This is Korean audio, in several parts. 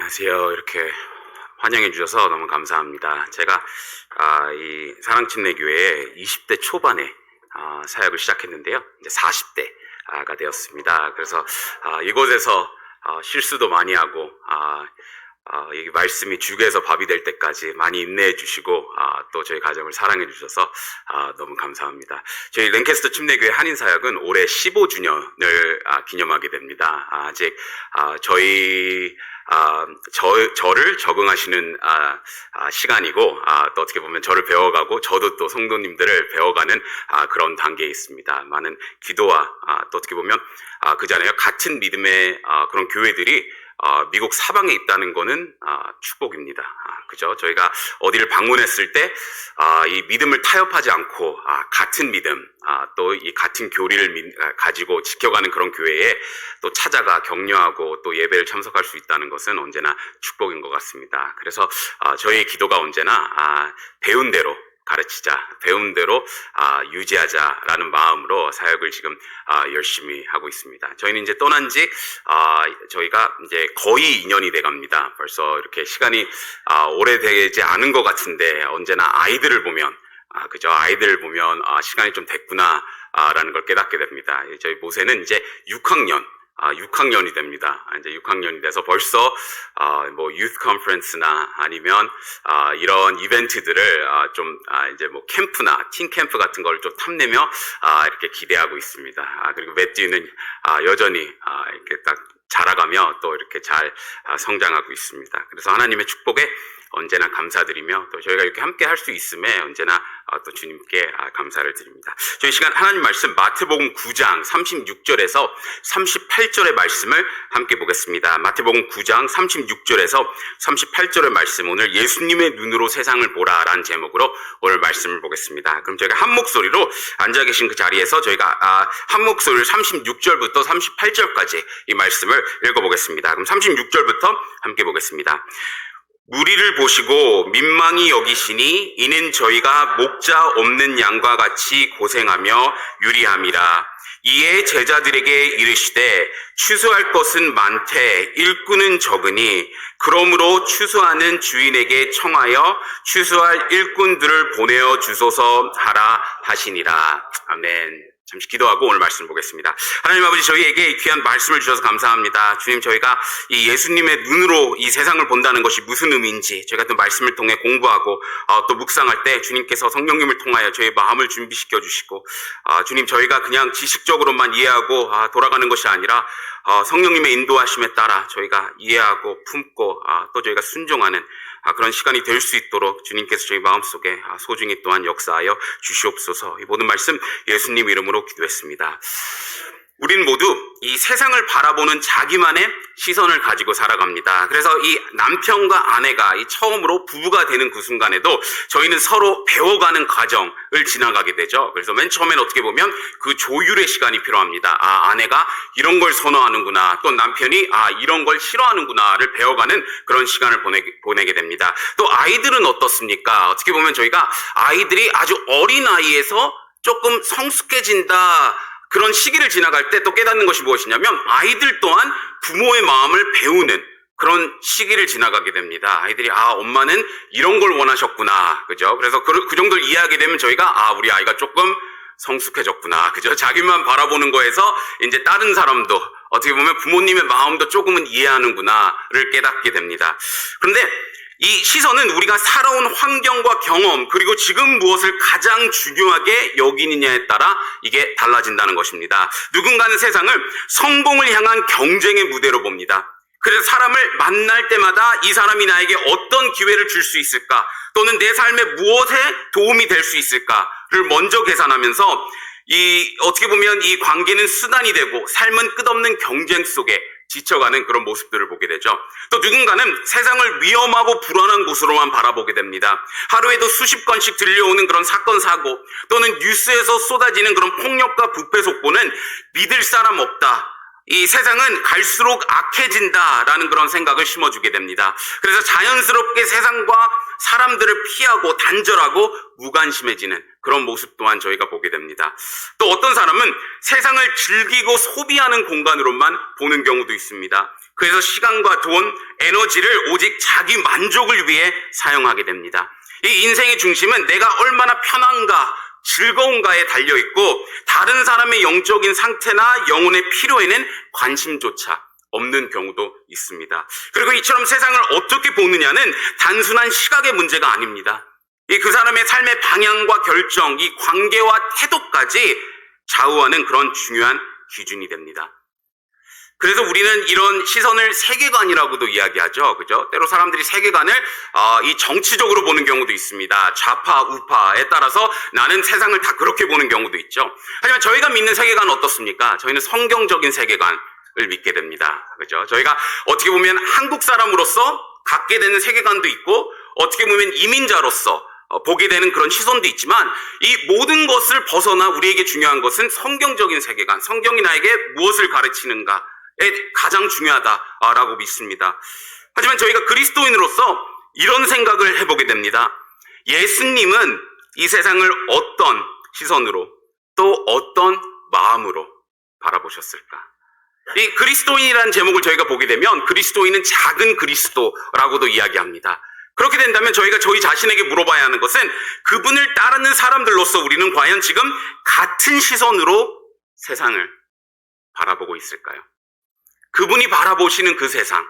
안녕하세요. 이렇게 환영해 주셔서 너무 감사합니다. 제가 이 사랑침례교회에 20대 초반에 사역을 시작했는데요. 이제 40대가 되었습니다. 그래서 이곳에서 실수도 많이 하고 이 말씀이 죽에서 밥이 될 때까지 많이 인내해 주시고 또 저희 가정을 사랑해 주셔서 너무 감사합니다. 저희 랭캐스터 침례교회 한인사역은 올해 15주년을 기념하게 됩니다. 아직 저를 적응하시는 시간이고 또 어떻게 보면 저를 배워가고 저도 또 성도님들을 배워가는 그런 단계에 있습니다. 많은 기도와 또 어떻게 보면 그잖아요. 같은 믿음의 그런 교회들이 미국 사방에 있다는 거는 축복입니다. 그죠? 저희가 어디를 방문했을 때 이 믿음을 타협하지 않고 같은 믿음, 또 이 같은 교리를 가지고 지켜가는 그런 교회에 또 찾아가 격려하고 또 예배를 참석할 수 있다는 것은 언제나 축복인 것 같습니다. 그래서 저희의 기도가 언제나 배운 대로 가르치자, 배운 대로 유지하자라는 마음으로 사역을 지금 열심히 하고 있습니다. 저희는 이제 떠난 지 저희가 이제 거의 2년이 돼 갑니다. 벌써 이렇게 시간이 오래되지 않은 것 같은데 언제나 아이들을 보면 그죠? 아이들을 보면 시간이 좀 됐구나 라는 걸 깨닫게 됩니다. 저희 모세는 이제 6학년이 됩니다. 이제 6학년이 돼서 벌써 뭐 유th 컨퍼런스나 아니면 이런 이벤트들을 좀 이제 뭐 캠프나 팀 캠프 같은 걸 좀 탐내며 이렇게 기대하고 있습니다. 그리고 매튜는 여전히 이렇게 딱 자라가며 또 이렇게 잘 성장하고 있습니다. 그래서 하나님의 축복에 언제나 감사드리며 또 저희가 이렇게 함께 할 수 있음에 언제나 또 주님께 감사를 드립니다. 저희 시간 하나님 말씀 마태복음 9장 36절에서 38절의 말씀을 함께 보겠습니다. 마태복음 9장 36절에서 38절의 말씀, 오늘 예수님의 눈으로 세상을 보라라는 제목으로 오늘 말씀을 보겠습니다. 그럼 저희가 한 목소리로 앉아 계신 그 자리에서 저희가 한 목소리로 36절부터 38절까지 이 말씀을 읽어보겠습니다. 그럼 36절부터 함께 보겠습니다. 무리를 보시고 민망히 여기시니 이는 저희가 목자 없는 양과 같이 고생하며 유리함이라. 이에 제자들에게 이르시되 추수할 것은 많되 일꾼은 적으니 그러므로 추수하는 주인에게 청하여 추수할 일꾼들을 보내어 주소서 하라 하시니라. 아멘. 잠시 기도하고 오늘 말씀 보겠습니다. 하나님 아버지, 저희에게 귀한 말씀을 주셔서 감사합니다. 주님, 저희가 이 예수님의 눈으로 이 세상을 본다는 것이 무슨 의미인지 저희가 또 말씀을 통해 공부하고 또 묵상할 때 주님께서 성령님을 통하여 저희의 마음을 준비시켜 주시고 주님, 저희가 그냥 지식적으로만 이해하고 돌아가는 것이 아니라 성령님의 인도하심에 따라 저희가 이해하고 품고 또 저희가 순종하는 그런 시간이 될 수 있도록 주님께서 저희 마음속에 소중히 또한 역사하여 주시옵소서. 이 모든 말씀 예수님 이름으로 기도했습니다. 우린 모두 이 세상을 바라보는 자기만의 시선을 가지고 살아갑니다. 그래서 이 남편과 아내가 이 처음으로 부부가 되는 그 순간에도 저희는 서로 배워가는 과정을 지나가게 되죠. 그래서 맨 처음엔 어떻게 보면 그 조율의 시간이 필요합니다. 아내가 이런 걸 선호하는구나, 또 남편이 이런 걸 싫어하는구나를 배워가는 그런 시간을 보내게 됩니다. 또 아이들은 어떻습니까? 어떻게 보면 저희가 아이들이 아주 어린 나이에서 조금 성숙해진다, 그런 시기를 지나갈 때 또 깨닫는 것이 무엇이냐면 아이들 또한 부모의 마음을 배우는 그런 시기를 지나가게 됩니다. 아이들이 엄마는 이런 걸 원하셨구나, 그죠? 그래서 그 정도를 이해하게 되면 저희가 우리 아이가 조금 성숙해졌구나, 그죠? 자기만 바라보는 거에서 이제 다른 사람도 어떻게 보면 부모님의 마음도 조금은 이해하는구나를 깨닫게 됩니다. 그런데 이 시선은 우리가 살아온 환경과 경험, 그리고 지금 무엇을 가장 중요하게 여기느냐에 따라 이게 달라진다는 것입니다. 누군가는 세상을 성공을 향한 경쟁의 무대로 봅니다. 그래서 사람을 만날 때마다 이 사람이 나에게 어떤 기회를 줄 수 있을까, 또는 내 삶에 무엇에 도움이 될 수 있을까를 먼저 계산하면서 어떻게 보면 이 관계는 수단이 되고 삶은 끝없는 경쟁 속에 지쳐가는 그런 모습들을 보게 되죠. 또 누군가는 세상을 위험하고 불안한 곳으로만 바라보게 됩니다. 하루에도 수십 건씩 들려오는 그런 사건, 사고, 또는 뉴스에서 쏟아지는 그런 폭력과 부패 속보는 믿을 사람 없다, 이 세상은 갈수록 악해진다라는 그런 생각을 심어주게 됩니다. 그래서 자연스럽게 세상과 사람들을 피하고 단절하고 무관심해지는 그런 모습 또한 저희가 보게 됩니다. 또 어떤 사람은 세상을 즐기고 소비하는 공간으로만 보는 경우도 있습니다. 그래서 시간과 돈, 에너지를 오직 자기 만족을 위해 사용하게 됩니다. 이 인생의 중심은 내가 얼마나 편한가, 즐거운가에 달려있고 다른 사람의 영적인 상태나 영혼의 필요에는 관심조차 없는 경우도 있습니다. 그리고 이처럼 세상을 어떻게 보느냐는 단순한 시각의 문제가 아닙니다. 그 사람의 삶의 방향과 결정, 이 관계와 태도까지 좌우하는 그런 중요한 기준이 됩니다. 그래서 우리는 이런 시선을 세계관이라고도 이야기하죠. 그죠? 때로 사람들이 세계관을 이 정치적으로 보는 경우도 있습니다. 좌파, 우파에 따라서 나는 세상을 다 그렇게 보는 경우도 있죠. 하지만 저희가 믿는 세계관은 어떻습니까? 저희는 성경적인 세계관을 믿게 됩니다. 그죠? 저희가 어떻게 보면 한국 사람으로서 갖게 되는 세계관도 있고 어떻게 보면 이민자로서 보게 되는 그런 시선도 있지만 이 모든 것을 벗어나 우리에게 중요한 것은 성경적인 세계관, 성경이 나에게 무엇을 가르치는가 가장 중요하다라고 믿습니다. 하지만 저희가 그리스도인으로서 이런 생각을 해보게 됩니다. 예수님은 이 세상을 어떤 시선으로 또 어떤 마음으로 바라보셨을까? 이 그리스도인이라는 제목을 저희가 보게 되면 그리스도인은 작은 그리스도라고도 이야기합니다. 그렇게 된다면 저희가 저희 자신에게 물어봐야 하는 것은 그분을 따르는 사람들로서 우리는 과연 지금 같은 시선으로 세상을 바라보고 있을까요? 그분이 바라보시는 그 세상,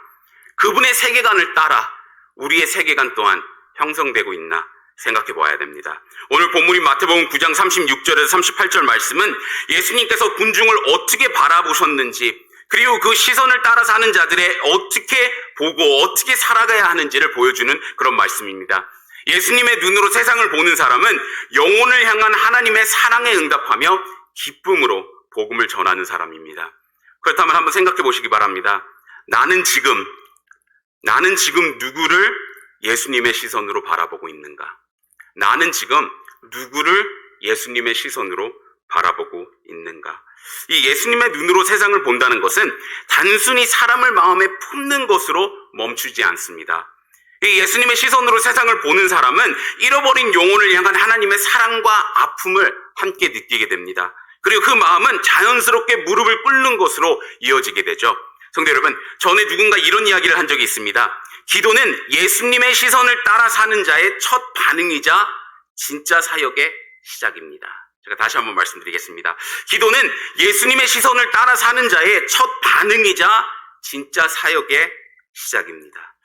그분의 세계관을 따라 우리의 세계관 또한 형성되고 있나 생각해 보아야 됩니다. 오늘 본문인 마태복음 9장 36절에서 38절 말씀은 예수님께서 군중을 어떻게 바라보셨는지 그리고 그 시선을 따라 사는 자들의 어떻게 보고 어떻게 살아가야 하는지를 보여주는 그런 말씀입니다. 예수님의 눈으로 세상을 보는 사람은 영혼을 향한 하나님의 사랑에 응답하며 기쁨으로 복음을 전하는 사람입니다. 그렇다면 한번 생각해 보시기 바랍니다. 나는 지금 누구를 예수님의 시선으로 바라보고 있는가? 나는 지금 누구를 예수님의 시선으로 바라보고 있는가? 이 예수님의 눈으로 세상을 본다는 것은 단순히 사람을 마음에 품는 것으로 멈추지 않습니다. 이 예수님의 시선으로 세상을 보는 사람은 잃어버린 영혼을 향한 하나님의 사랑과 아픔을 함께 느끼게 됩니다. 그리고 그 마음은 자연스럽게 무릎을 꿇는 것으로 이어지게 되죠. 성도 여러분, 전에 누군가 이런 이야기를 한 적이 있습니다. 기도는 예수님의 시선을 따라 사는 자의 첫 반응이자 진짜 사역의 시작입니다. 제가 다시 한번 말씀드리겠습니다. 기도는 예수님의 시선을 따라 사는 자의 첫 반응이자 진짜 사역의 시작입니다.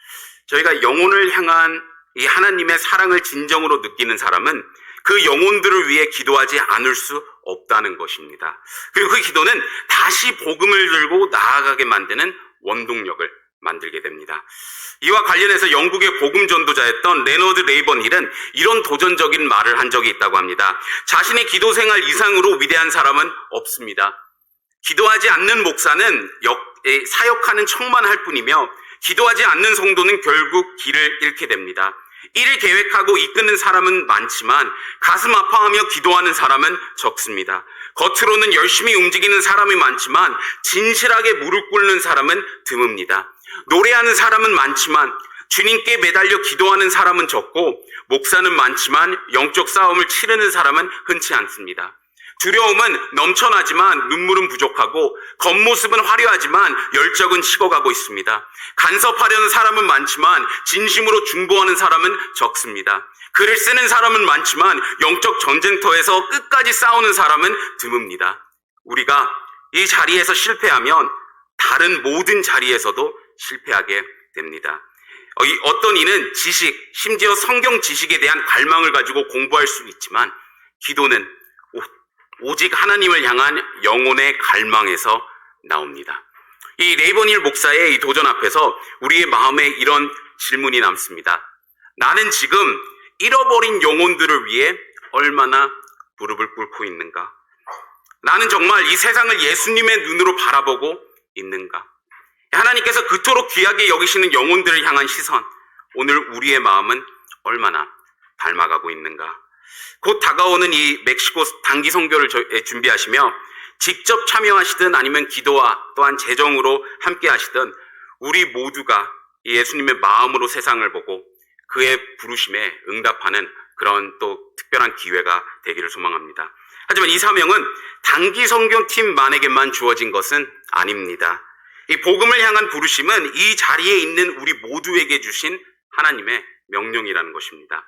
저희가 영혼을 향한 이 하나님의 사랑을 진정으로 느끼는 사람은 그 영혼들을 위해 기도하지 않을 수 없다는 것입니다. 그리고 그 기도는 다시 복음을 들고 나아가게 만드는 원동력을 만들게 됩니다. 이와 관련해서 영국의 복음 전도자였던 레너드 레이번 힐은 이런 도전적인 말을 한 적이 있다고 합니다. 자신의 기도 생활 이상으로 위대한 사람은 없습니다. 기도하지 않는 목사는 사역하는 척만 할 뿐이며 기도하지 않는 성도는 결국 길을 잃게 됩니다. 일을 계획하고 이끄는 사람은 많지만 가슴 아파하며 기도하는 사람은 적습니다. 겉으로는 열심히 움직이는 사람이 많지만 진실하게 무릎 꿇는 사람은 드뭅니다. 노래하는 사람은 많지만 주님께 매달려 기도하는 사람은 적고 목사는 많지만 영적 싸움을 치르는 사람은 흔치 않습니다. 두려움은 넘쳐나지만 눈물은 부족하고 겉모습은 화려하지만 열정은 식어가고 있습니다. 간섭하려는 사람은 많지만 진심으로 중보하는 사람은 적습니다. 글을 쓰는 사람은 많지만 영적 전쟁터에서 끝까지 싸우는 사람은 드뭅니다. 우리가 이 자리에서 실패하면 다른 모든 자리에서도 실패하게 됩니다. 어떤 이는 지식, 심지어 성경 지식에 대한 갈망을 가지고 공부할 수 있지만 기도는 오직 하나님을 향한 영혼의 갈망에서 나옵니다. 이 레이번 힐 목사의 이 도전 앞에서 우리의 마음에 이런 질문이 남습니다. 나는 지금 잃어버린 영혼들을 위해 얼마나 무릎을 꿇고 있는가? 나는 정말 이 세상을 예수님의 눈으로 바라보고 있는가? 하나님께서 그토록 귀하게 여기시는 영혼들을 향한 시선, 오늘 우리의 마음은 얼마나 닮아가고 있는가? 곧 다가오는 이 멕시코 단기 선교를 준비하시며 직접 참여하시든 아니면 기도와 또한 재정으로 함께 하시든 우리 모두가 예수님의 마음으로 세상을 보고 그의 부르심에 응답하는 그런 또 특별한 기회가 되기를 소망합니다. 하지만 이 사명은 단기 선교팀만에게만 주어진 것은 아닙니다. 이 복음을 향한 부르심은 이 자리에 있는 우리 모두에게 주신 하나님의 명령이라는 것입니다.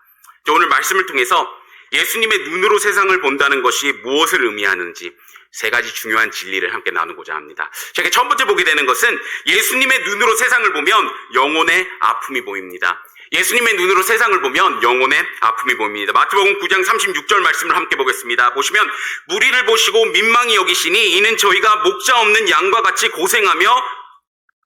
오늘 말씀을 통해서 예수님의 눈으로 세상을 본다는 것이 무엇을 의미하는지 세 가지 중요한 진리를 함께 나누고자 합니다. 제가 첫 번째 보게 되는 것은 예수님의 눈으로 세상을 보면 영혼의 아픔이 보입니다. 예수님의 눈으로 세상을 보면 영혼의 아픔이 보입니다. 마태복음 9장 36절 말씀을 함께 보겠습니다. 보시면 무리를 보시고 민망히 여기시니 이는 저희가 목자 없는 양과 같이 고생하며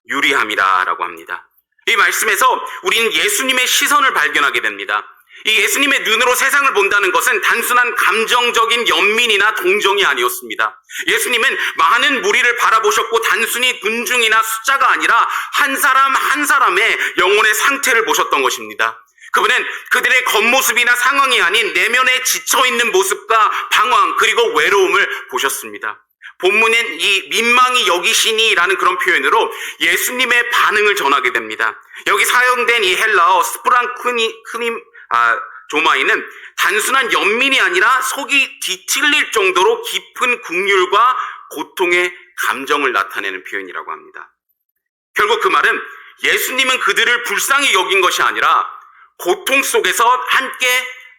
유리함이라 라고 합니다. 이 말씀에서 우리는 예수님의 시선을 발견하게 됩니다. 이 예수님의 눈으로 세상을 본다는 것은 단순한 감정적인 연민이나 동정이 아니었습니다. 예수님은 많은 무리를 바라보셨고 단순히 군중이나 숫자가 아니라 한 사람 한 사람의 영혼의 상태를 보셨던 것입니다. 그분은 그들의 겉모습이나 상황이 아닌 내면에 지쳐있는 모습과 방황 그리고 외로움을 보셨습니다. 본문엔 이 민망히 여기시니라는 그런 표현으로 예수님의 반응을 전하게 됩니다. 여기 사용된 이 헬라어 스프랑크님 조마이는 단순한 연민이 아니라 속이 뒤틀릴 정도로 깊은 긍휼과 고통의 감정을 나타내는 표현이라고 합니다. 결국 그 말은 예수님은 그들을 불쌍히 여긴 것이 아니라 고통 속에서 함께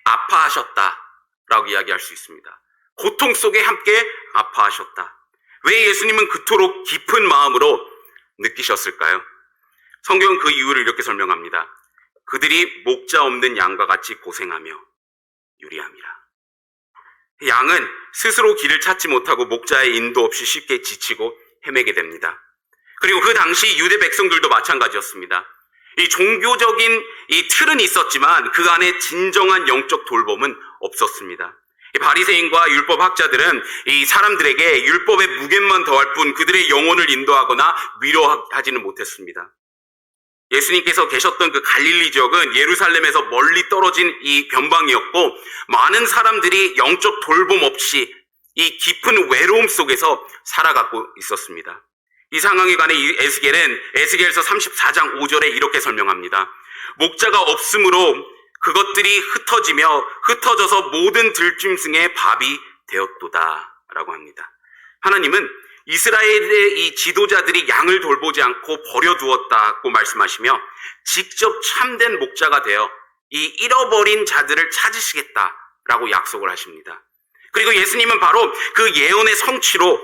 아파하셨다라고 이야기할 수 있습니다. 고통 속에 함께 아파하셨다. 왜 예수님은 그토록 깊은 마음으로 느끼셨을까요? 성경은 그 이유를 이렇게 설명합니다. 그들이 목자 없는 양과 같이 고생하며 유리함이라. 양은 스스로 길을 찾지 못하고 목자의 인도 없이 쉽게 지치고 헤매게 됩니다. 그리고 그 당시 유대 백성들도 마찬가지였습니다. 이 종교적인 이 틀은 있었지만 그 안에 진정한 영적 돌봄은 없었습니다. 바리새인과 율법학자들은 이 사람들에게 율법의 무게만 더할 뿐 그들의 영혼을 인도하거나 위로하지는 못했습니다. 예수님께서 계셨던 그 갈릴리 지역은 예루살렘에서 멀리 떨어진 이 변방이었고 많은 사람들이 영적 돌봄 없이 이 깊은 외로움 속에서 살아가고 있었습니다. 이 상황에 관해 에스겔은 에스겔서 34장 5절에 이렇게 설명합니다. 목자가 없으므로 그것들이 흩어져서 모든 들짐승의 밥이 되었도다 라고 합니다. 하나님은 이스라엘의 이 지도자들이 양을 돌보지 않고 버려두었다고 말씀하시며 직접 참된 목자가 되어 이 잃어버린 자들을 찾으시겠다라고 약속을 하십니다. 그리고 예수님은 바로 그 예언의 성취로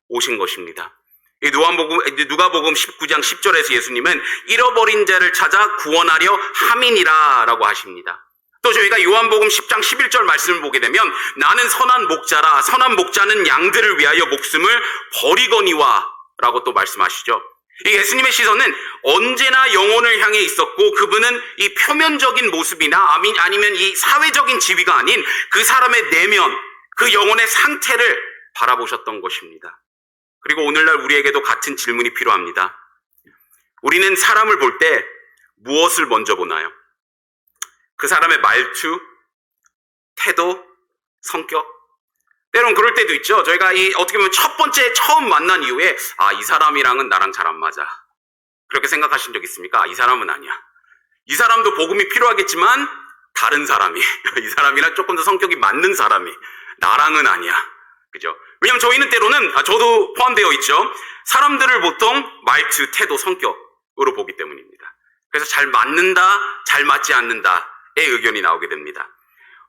오신 것입니다. 누가복음 19장 10절에서 예수님은 잃어버린 자를 찾아 구원하려 함이니라 라고 하십니다. 또 저희가 요한복음 10장 11절 말씀을 보게 되면 나는 선한 목자라 선한 목자는 양들을 위하여 목숨을 버리거니와 라고 또 말씀하시죠. 이 예수님의 시선은 언제나 영혼을 향해 있었고 그분은 이 표면적인 모습이나 아니면 이 사회적인 지위가 아닌 그 사람의 내면, 그 영혼의 상태를 바라보셨던 것입니다. 그리고 오늘날 우리에게도 같은 질문이 필요합니다. 우리는 사람을 볼 때 무엇을 먼저 보나요? 그 사람의 말투, 태도, 성격? 때론 그럴 때도 있죠. 저희가 어떻게 보면 첫 번째 처음 만난 이후에 이 사람이랑은 나랑 잘 안 맞아. 그렇게 생각하신 적 있습니까? 이 사람은 아니야. 이 사람도 복음이 필요하겠지만 다른 사람이 이 사람이랑 조금 더 성격이 맞는 사람이 나랑은 아니야. 그죠? 왜냐면 저희는 때로는 저도 포함되어 있죠. 사람들을 보통 말투, 태도, 성격으로 보기 때문입니다. 그래서 잘 맞는다, 잘 맞지 않는다의 의견이 나오게 됩니다.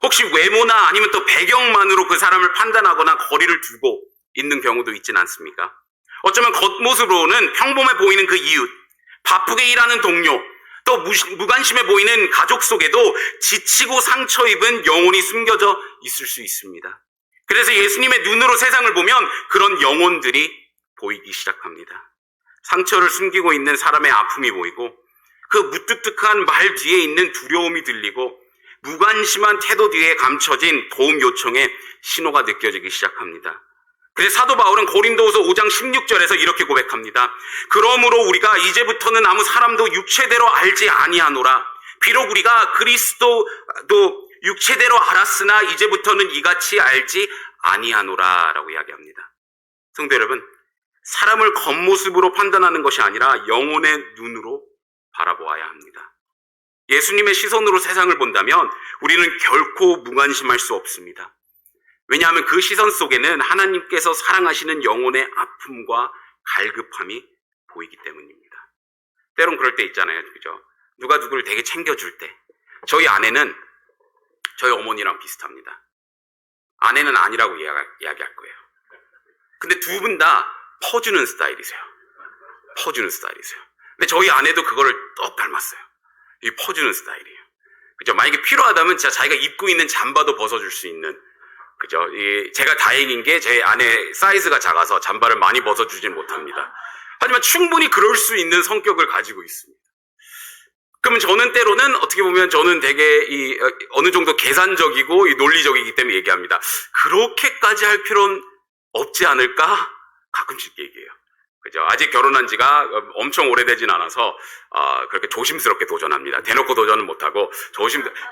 혹시 외모나 아니면 또 배경만으로 그 사람을 판단하거나 거리를 두고 있는 경우도 있진 않습니까? 어쩌면 겉모습으로는 평범해 보이는 그 이웃, 바쁘게 일하는 동료, 또 무관심해 보이는 가족 속에도 지치고 상처 입은 영혼이 숨겨져 있을 수 있습니다. 그래서 예수님의 눈으로 세상을 보면 그런 영혼들이 보이기 시작합니다. 상처를 숨기고 있는 사람의 아픔이 보이고 그 무뚝뚝한 말 뒤에 있는 두려움이 들리고 무관심한 태도 뒤에 감춰진 도움 요청의 신호가 느껴지기 시작합니다. 그래서 사도 바울은 고린도후서 5장 16절에서 이렇게 고백합니다. 그러므로 우리가 이제부터는 아무 사람도 육체대로 알지 아니하노라. 비록 우리가 그리스도도 육체대로 알았으나 이제부터는 이같이 알지 아니하노라 라고 이야기합니다. 성도 여러분, 사람을 겉모습으로 판단하는 것이 아니라 영혼의 눈으로 바라보아야 합니다. 예수님의 시선으로 세상을 본다면 우리는 결코 무관심할 수 없습니다. 왜냐하면 그 시선 속에는 하나님께서 사랑하시는 영혼의 아픔과 갈급함이 보이기 때문입니다. 때론 그럴 때 있잖아요. 그죠? 누가 누구를 되게 챙겨줄 때. 저희 아내는 저희 어머니랑 비슷합니다. 아내는 아니라고 이야기할 거예요. 근데 두 분 다 퍼주는 스타일이세요. 퍼주는 스타일이세요. 근데 저희 아내도 그거를 똑 닮았어요. 이 퍼주는 스타일이에요. 그죠? 만약에 필요하다면 진짜 자기가 입고 있는 잠바도 벗어줄 수 있는, 그죠? 제가 다행인 게 제 아내 사이즈가 작아서 잠바를 많이 벗어주진 못합니다. 하지만 충분히 그럴 수 있는 성격을 가지고 있습니다. 그러면 저는 때로는 어떻게 보면 저는 되게 어느 정도 계산적이고 논리적이기 때문에 얘기합니다. 그렇게까지 할 필요는 없지 않을까? 가끔씩 얘기해요. 그죠? 아직 결혼한 지가 엄청 오래되진 않아서 그렇게 조심스럽게 도전합니다. 대놓고 도전은 못하고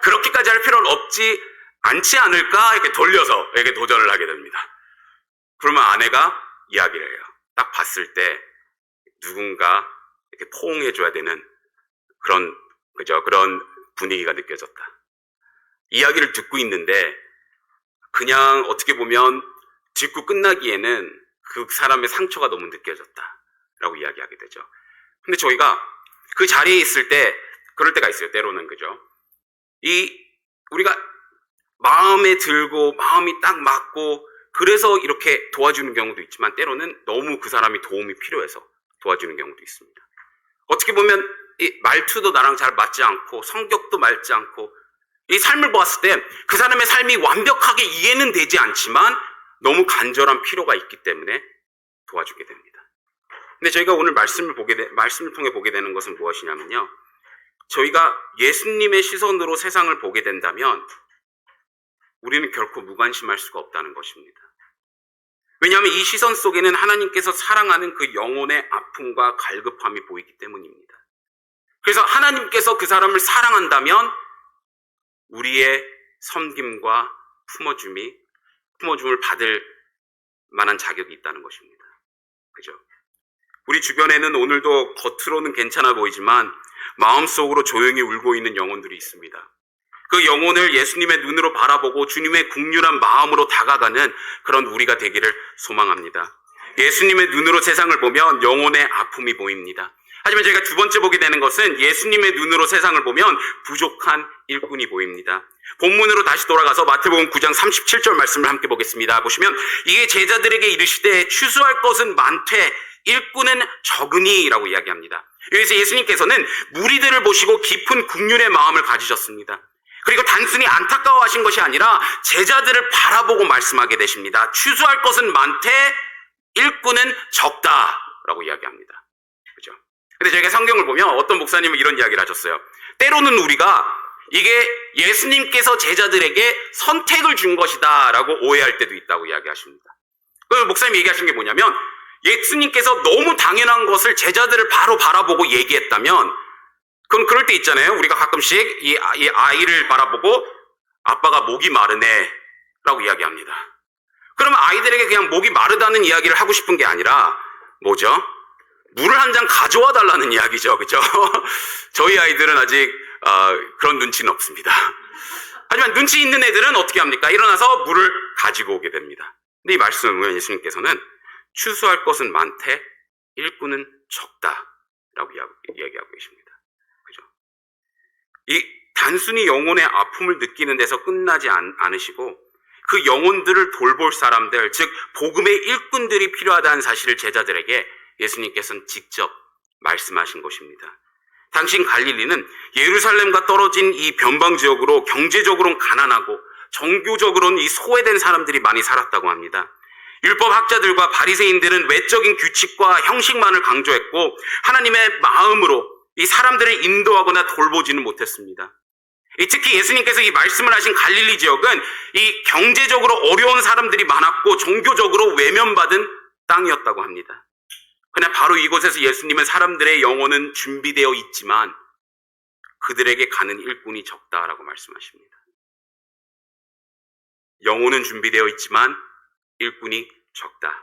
그렇게까지 할 필요는 없지 않지 않을까? 이렇게 돌려서 이렇게 도전을 하게 됩니다. 그러면 아내가 이야기를 해요. 딱 봤을 때 누군가 이렇게 포옹해줘야 되는 그런 분위기가 느껴졌다. 이야기를 듣고 있는데 그냥 어떻게 보면 듣고 끝나기에는 그 사람의 상처가 너무 느껴졌다라고 이야기하게 되죠. 근데 저희가 그 자리에 있을 때 그럴 때가 있어요. 때로는, 그죠? 우리가 마음에 들고 마음이 딱 맞고 그래서 이렇게 도와주는 경우도 있지만 때로는 너무 그 사람이 도움이 필요해서 도와주는 경우도 있습니다. 어떻게 보면 이 말투도 나랑 잘 맞지 않고 성격도 맞지 않고 이 삶을 보았을 때 그 사람의 삶이 완벽하게 이해는 되지 않지만 너무 간절한 필요가 있기 때문에 도와주게 됩니다. 근데 저희가 오늘 말씀을 통해 보게 되는 것은 무엇이냐면요. 저희가 예수님의 시선으로 세상을 보게 된다면 우리는 결코 무관심할 수가 없다는 것입니다. 왜냐하면 이 시선 속에는 하나님께서 사랑하는 그 영혼의 아픔과 갈급함이 보이기 때문입니다. 그래서 하나님께서 그 사람을 사랑한다면 우리의 섬김과 품어줌을 받을 만한 자격이 있다는 것입니다. 그죠? 우리 주변에는 오늘도 겉으로는 괜찮아 보이지만 마음속으로 조용히 울고 있는 영혼들이 있습니다. 그 영혼을 예수님의 눈으로 바라보고 주님의 긍휼한 마음으로 다가가는 그런 우리가 되기를 소망합니다. 예수님의 눈으로 세상을 보면 영혼의 아픔이 보입니다. 하지만 저희가 두 번째 보게 되는 것은 예수님의 눈으로 세상을 보면 부족한 일꾼이 보입니다. 본문으로 다시 돌아가서 마태복음 9장 37절 말씀을 함께 보겠습니다. 보시면 이게 제자들에게 이르시되 추수할 것은 많되 일꾼은 적으니라고 이야기합니다. 여기서 예수님께서는 무리들을 보시고 깊은 긍휼의 마음을 가지셨습니다. 그리고 단순히 안타까워하신 것이 아니라 제자들을 바라보고 말씀하게 되십니다. 추수할 것은 많되 일꾼은 적다라고 이야기합니다. 그죠? 근데 저희가 성경을 보면 어떤 목사님은 이런 이야기를 하셨어요. 때로는 우리가 이게 예수님께서 제자들에게 선택을 준 것이다 라고 오해할 때도 있다고 이야기하십니다. 그 목사님이 얘기하신 게 뭐냐면 예수님께서 너무 당연한 것을 제자들을 바로 바라보고 얘기했다면 그럼 그럴 때 있잖아요. 우리가 가끔씩 이 아이를 바라보고 아빠가 목이 마르네 라고 이야기합니다. 그러면 아이들에게 그냥 목이 마르다는 이야기를 하고 싶은 게 아니라 뭐죠? 물을 한 잔 가져와 달라는 이야기죠. 그죠? 저희 아이들은 아직 그런 눈치는 없습니다. 하지만 눈치 있는 애들은 어떻게 합니까? 일어나서 물을 가지고 오게 됩니다. 근데 이 말씀을 보면 예수님께서는 추수할 것은 많되 일꾼은 적다라고 이야기하고 계십니다. 그죠? 이 단순히 영혼의 아픔을 느끼는 데서 끝나지 않으시고 그 영혼들을 돌볼 사람들, 즉 복음의 일꾼들이 필요하다는 사실을 제자들에게 예수님께서는 직접 말씀하신 것입니다. 당시 갈릴리는 예루살렘과 떨어진 이 변방 지역으로 경제적으로는 가난하고 종교적으로는 이 소외된 사람들이 많이 살았다고 합니다. 율법 학자들과 바리새인들은 외적인 규칙과 형식만을 강조했고 하나님의 마음으로 이 사람들을 인도하거나 돌보지는 못했습니다. 특히 예수님께서 이 말씀을 하신 갈릴리 지역은 이 경제적으로 어려운 사람들이 많았고 종교적으로 외면받은 땅이었다고 합니다. 그러나 바로 이곳에서 예수님은 사람들의 영혼은 준비되어 있지만 그들에게 가는 일꾼이 적다라고 말씀하십니다. 영혼은 준비되어 있지만 일꾼이 적다.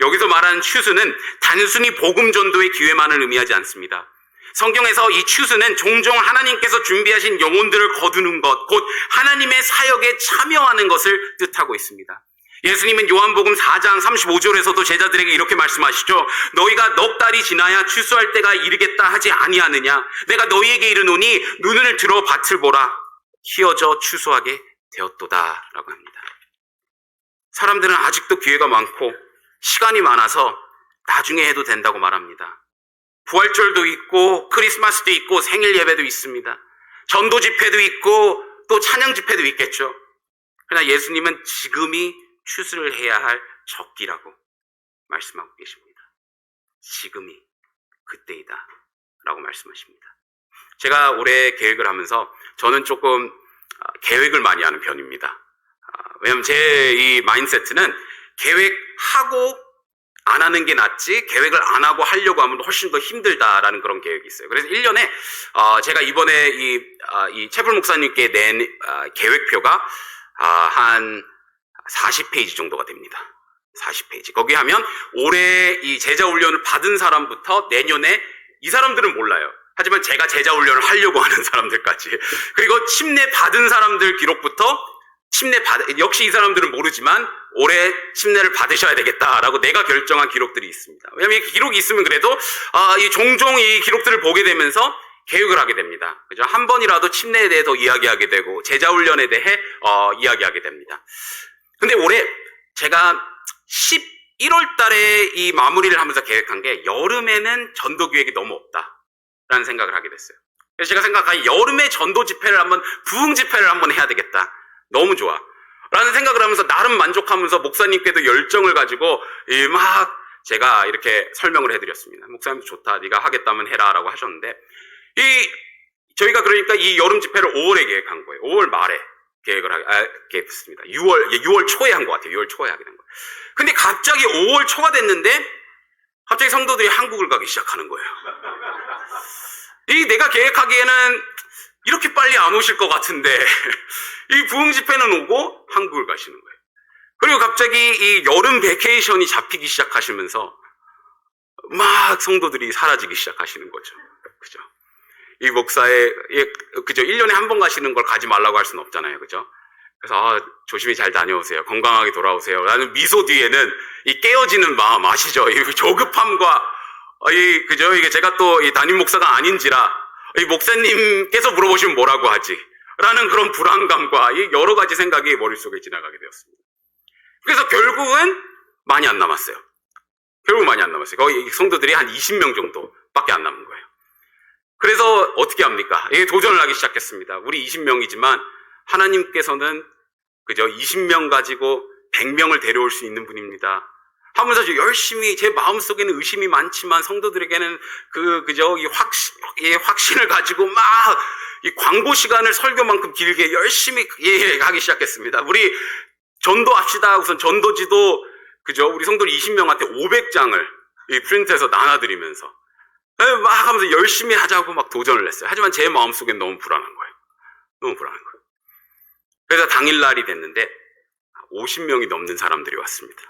여기서 말하는 추수는 단순히 복음 전도의 기회만을 의미하지 않습니다. 성경에서 이 추수는 종종 하나님께서 준비하신 영혼들을 거두는 것, 곧 하나님의 사역에 참여하는 것을 뜻하고 있습니다. 예수님은 요한복음 4장 35절에서도 제자들에게 이렇게 말씀하시죠. 너희가 넉 달이 지나야 추수할 때가 이르겠다 하지 아니하느냐. 내가 너희에게 이르노니 눈을 들어 밭을 보라. 희어져 추수하게 되었도다 라고 합니다. 사람들은 아직도 기회가 많고 시간이 많아서 나중에 해도 된다고 말합니다. 부활절도 있고 크리스마스도 있고 생일 예배도 있습니다. 전도 집회도 있고 또 찬양 집회도 있겠죠. 그러나 예수님은 지금이 추수를 해야 할 적기라고 말씀하고 계십니다. 지금이 그때이다 라고 말씀하십니다. 제가 올해 계획을 하면서 저는 조금 계획을 많이 하는 편입니다. 왜냐하면 제 이 마인드세트는 계획하고 안 하는 게 낫지 계획을 안 하고 하려고 하면 훨씬 더 힘들다라는 그런 계획이 있어요. 그래서 1년에 제가 이번에 이 채플 목사님께 낸 계획표가 한 40페이지 정도가 됩니다. 40페이지. 거기 하면 올해 이 제자 훈련을 받은 사람부터 내년에 이 사람들은 몰라요. 하지만 제가 제자 훈련을 하려고 하는 사람들까지. 그리고 침례 받은 사람들 기록부터 역시 이 사람들은 모르지만 올해 침례를 받으셔야 되겠다라고 내가 결정한 기록들이 있습니다. 왜냐하면 이 기록이 있으면 그래도 이 종종 이 기록들을 보게 되면서 계획을 하게 됩니다. 그죠? 한 번이라도 침례에 대해서 이야기하게 되고 제자 훈련에 대해 이야기하게 됩니다. 근데 올해 제가 11월 달에 이 마무리를 하면서 계획한 게 여름에는 전도 기획이 너무 없다라는 생각을 하게 됐어요. 그래서 제가 생각한 여름에 전도 집회를 부흥 집회를 한번 해야 되겠다. 너무 좋아. 라는 생각을 하면서 나름 만족하면서 목사님께도 열정을 가지고 막 제가 이렇게 설명을 해드렸습니다. 목사님도 좋다. 네가 하겠다면 해라 라고 하셨는데 저희가 그러니까 이 여름 집회를 5월에 계획한 거예요. 5월 말에 계획했습니다. 6월 초에 한 것 같아요. 6월 초에 하게 된 거예요. 근데 갑자기 5월 초가 됐는데 갑자기 성도들이 한국을 가기 시작하는 거예요. 내가 계획하기에는 이렇게 빨리 안 오실 것 같은데 이 부흥 집회는 오고 한국을 가시는 거예요. 그리고 갑자기 이 여름 베케이션이 잡히기 시작하시면서 막 성도들이 사라지기 시작하시는 거죠. 그죠? 이 목사의 그죠? 1년에 한 번 가시는 걸 가지 말라고 할 수는 없잖아요. 그죠? 그래서 조심히 잘 다녀오세요. 건강하게 돌아오세요. 라는 미소 뒤에는 이 깨어지는 마음 아시죠? 이 조급함과 그죠? 이게 제가 또 이 담임 목사가 아닌지라 이 목사님께서 물어보시면 뭐라고 하지? 라는 그런 불안감과 이 여러 가지 생각이 머릿속에 지나가게 되었습니다. 그래서 결국은 많이 안 남았어요. 거의 성도들이 한 20명 정도밖에 안 남은 거예요. 그래서 어떻게 합니까? 도전을 하기 시작했습니다. 우리 20명이지만 하나님께서는 그저 20명 가지고 100명을 데려올 수 있는 분입니다. 하면서 열심히 제 마음속에는 의심이 많지만 성도들에게는 그저 이 확신을 가지고 막 이 광고 시간을 설교만큼 길게 열심히 하기 시작했습니다. 우리 전도합시다. 우선 전도지도 그죠? 우리 성도들 20명한테 500장을 프린트해서 나눠드리면서 막 하면서 열심히 하자고 막 도전을 했어요. 하지만 제 마음속엔 너무 불안한 거예요. 그래서 당일날이 됐는데 50명이 넘는 사람들이 왔습니다.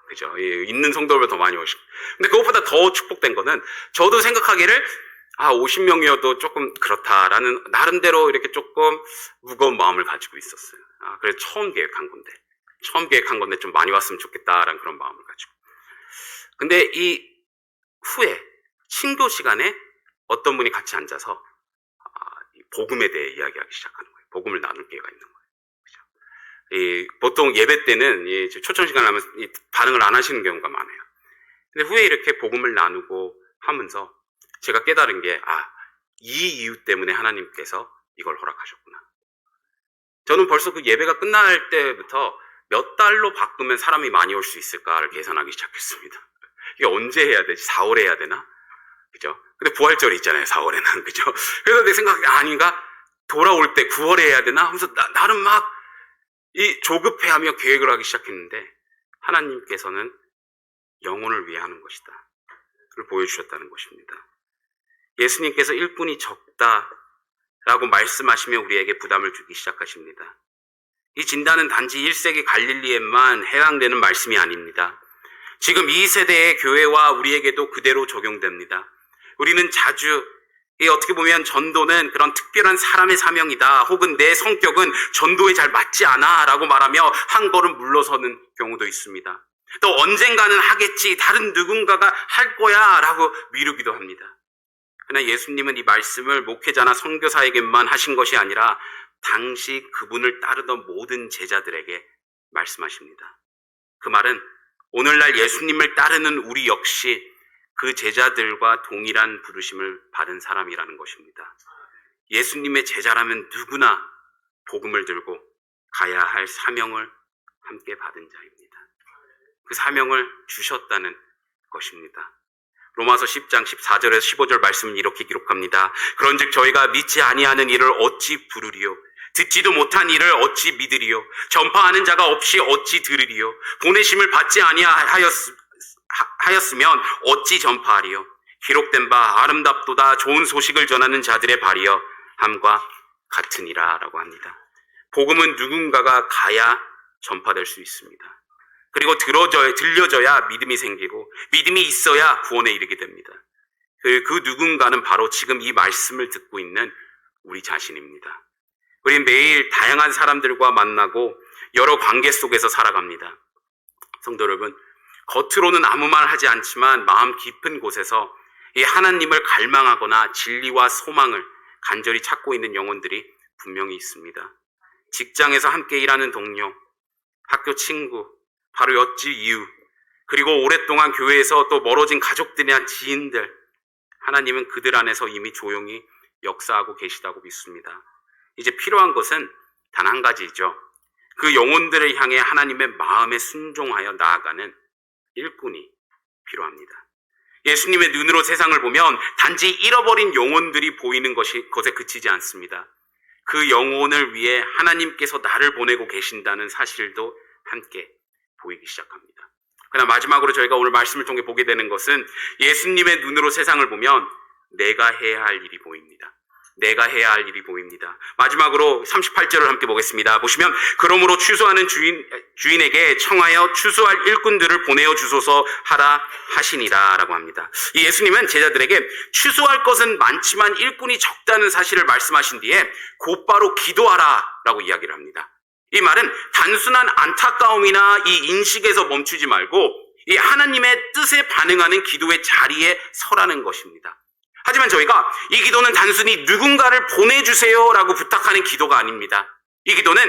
그죠? 있는 성도들보다 더 많이 오시고. 근데 그것보다 더 축복된 거는 저도 생각하기를 50명이어도 조금 그렇다라는 나름대로 이렇게 조금 무거운 마음을 가지고 있었어요. 그래서 처음 계획한 건데 좀 많이 왔으면 좋겠다라는 그런 마음을 가지고. 근데 이 후에 친교 시간에 어떤 분이 같이 앉아서 복음에 대해 이야기하기 시작하는 거예요. 복음을 나눌 기회가 있는 거예요. 보통 예배 때는 초청 시간을 하면 반응을 안 하시는 경우가 많아요. 근데 후에 이렇게 복음을 나누고 하면서 제가 깨달은 게 이 이유 때문에 하나님께서 이걸 허락하셨구나. 저는 벌써 그 예배가 끝날 때부터 몇 달로 바꾸면 사람이 많이 올 수 있을까를 계산하기 시작했습니다. 이게 언제 해야 되지? 4월에 해야 되나? 그죠? 근데 부활절이 있잖아요, 4월에는. 그죠? 그래서 내 생각이 아닌가? 돌아올 때 9월에 해야 되나? 하면서 나름 막 조급해하며 계획을 하기 시작했는데 하나님께서는 영혼을 위해 하는 것이다. 그걸 보여주셨다는 것입니다. 예수님께서 일꾼이 적다라고 말씀하시며 우리에게 부담을 주기 시작하십니다. 이 진단은 단지 1세기 갈릴리에만 해당되는 말씀이 아닙니다. 지금 이 세대의 교회와 우리에게도 그대로 적용됩니다. 우리는 자주 이 어떻게 보면 전도는 그런 특별한 사람의 사명이다, 혹은 내 성격은 전도에 잘 맞지 않아 라고 말하며 한 걸음 물러서는 경우도 있습니다. 또 언젠가는 하겠지, 다른 누군가가 할 거야 라고 미루기도 합니다. 그러나 예수님은 이 말씀을 목회자나 선교사에게만 하신 것이 아니라 당시 그분을 따르던 모든 제자들에게 말씀하십니다. 그 말은 오늘날 예수님을 따르는 우리 역시 그 제자들과 동일한 부르심을 받은 사람이라는 것입니다. 예수님의 제자라면 누구나 복음을 들고 가야 할 사명을 함께 받은 자입니다. 그 사명을 주셨다는 것입니다. 로마서 10장 14절에서 15절 말씀은 이렇게 기록합니다. 그런즉 저희가 믿지 아니하는 일을 어찌 부르리요? 듣지도 못한 일을 어찌 믿으리요? 전파하는 자가 없이 어찌 들으리요? 보내심을 받지 아니하였으면 어찌 전파하리요? 기록된 바 아름답도다 좋은 소식을 전하는 자들의 발이여 함과 같으니라 라고 합니다. 복음은 누군가가 가야 전파될 수 있습니다. 그리고 들려져야 믿음이 생기고 믿음이 있어야 구원에 이르게 됩니다. 그 누군가는 바로 지금 이 말씀을 듣고 있는 우리 자신입니다. 우리는 매일 다양한 사람들과 만나고 여러 관계 속에서 살아갑니다. 성도 여러분, 겉으로는 아무 말 하지 않지만 마음 깊은 곳에서 이 하나님을 갈망하거나 진리와 소망을 간절히 찾고 있는 영혼들이 분명히 있습니다. 직장에서 함께 일하는 동료, 학교 친구, 바로 엿지 이유, 그리고 오랫동안 교회에서 또 멀어진 가족들이나 지인들, 하나님은 그들 안에서 이미 조용히 역사하고 계시다고 믿습니다. 이제 필요한 것은 단 한 가지죠. 그 영혼들을 향해 하나님의 마음에 순종하여 나아가는 일꾼이 필요합니다. 예수님의 눈으로 세상을 보면 단지 잃어버린 영혼들이 보이는 것에 그치지 않습니다. 그 영혼을 위해 하나님께서 나를 보내고 계신다는 사실도 함께 보이기 시작합니다. 그러나 마지막으로 저희가 오늘 말씀을 통해 보게 되는 것은 예수님의 눈으로 세상을 보면 내가 해야 할 일이 보입니다. 내가 해야 할 일이 보입니다. 마지막으로 38절을 함께 보겠습니다. 보시면 그러므로 추수하는 주인에게 청하여 추수할 일꾼들을 보내어 주소서 하라 하시니라 라고 합니다. 이 예수님은 제자들에게 추수할 것은 많지만 일꾼이 적다는 사실을 말씀하신 뒤에 곧바로 기도하라 라고 이야기를 합니다. 이 말은 단순한 안타까움이나 이 인식에서 멈추지 말고 이 하나님의 뜻에 반응하는 기도의 자리에 서라는 것입니다. 하지만 저희가 이 기도는 단순히 누군가를 보내주세요라고 부탁하는 기도가 아닙니다. 이 기도는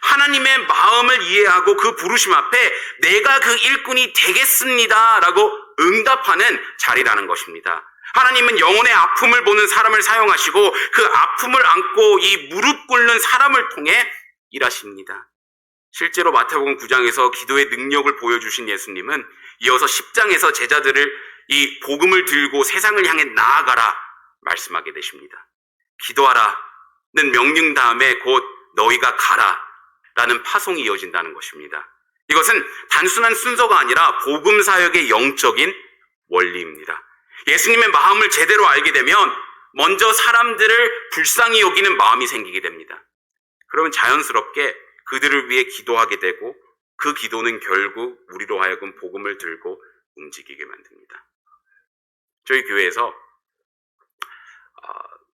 하나님의 마음을 이해하고 그 부르심 앞에 내가 그 일꾼이 되겠습니다라고 응답하는 자리라는 것입니다. 하나님은 영혼의 아픔을 보는 사람을 사용하시고 그 아픔을 안고 이 무릎 꿇는 사람을 통해 일하십니다. 실제로 마태복음 9장에서 기도의 능력을 보여주신 예수님은 이어서 10장에서 제자들을 이 복음을 들고 세상을 향해 나아가라 말씀하게 되십니다. 기도하라는 명령 다음에 곧 너희가 가라 라는 파송이 이어진다는 것입니다. 이것은 단순한 순서가 아니라 복음 사역의 영적인 원리입니다. 예수님의 마음을 제대로 알게 되면 먼저 사람들을 불쌍히 여기는 마음이 생기게 됩니다. 그러면 자연스럽게 그들을 위해 기도하게 되고 그 기도는 결국 우리로 하여금 복음을 들고 움직이게 만듭니다. 저희 교회에서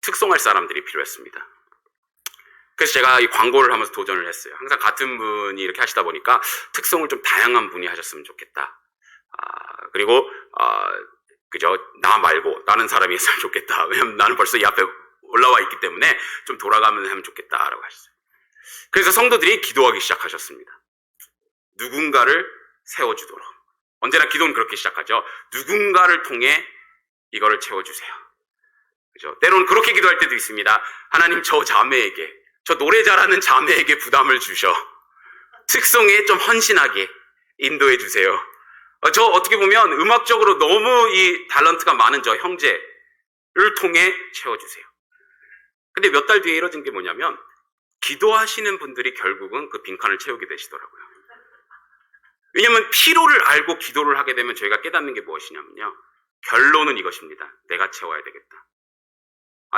특송할 사람들이 필요했습니다. 그래서 제가 이 광고를 하면서 도전을 했어요. 항상 같은 분이 이렇게 하시다 보니까 특송을 좀 다양한 분이 하셨으면 좋겠다. 그리고 그저 나 말고 다른 사람이 했으면 좋겠다. 왜냐면 나는 벌써 이 앞에 올라와 있기 때문에 좀 돌아가면서 하면 좋겠다라고 하셨어요. 그래서 성도들이 기도하기 시작하셨습니다. 누군가를 세워주도록. 언제나 기도는 그렇게 시작하죠. 누군가를 통해 이거를 채워주세요. 그죠? 때로는 그렇게 기도할 때도 있습니다. 하나님, 저 자매에게, 저 노래 잘하는 자매에게 부담을 주셔. 특성에 좀 헌신하게 인도해 주세요. 저 어떻게 보면 음악적으로 너무 이 탤런트가 많은 저 형제를 통해 채워주세요. 근데 몇 달 뒤에 이뤄진 게 뭐냐면 기도하시는 분들이 결국은 그 빈칸을 채우게 되시더라고요. 왜냐하면 필요를 알고 기도를 하게 되면 저희가 깨닫는 게 무엇이냐면요. 결론은 이것입니다. 내가 채워야 되겠다.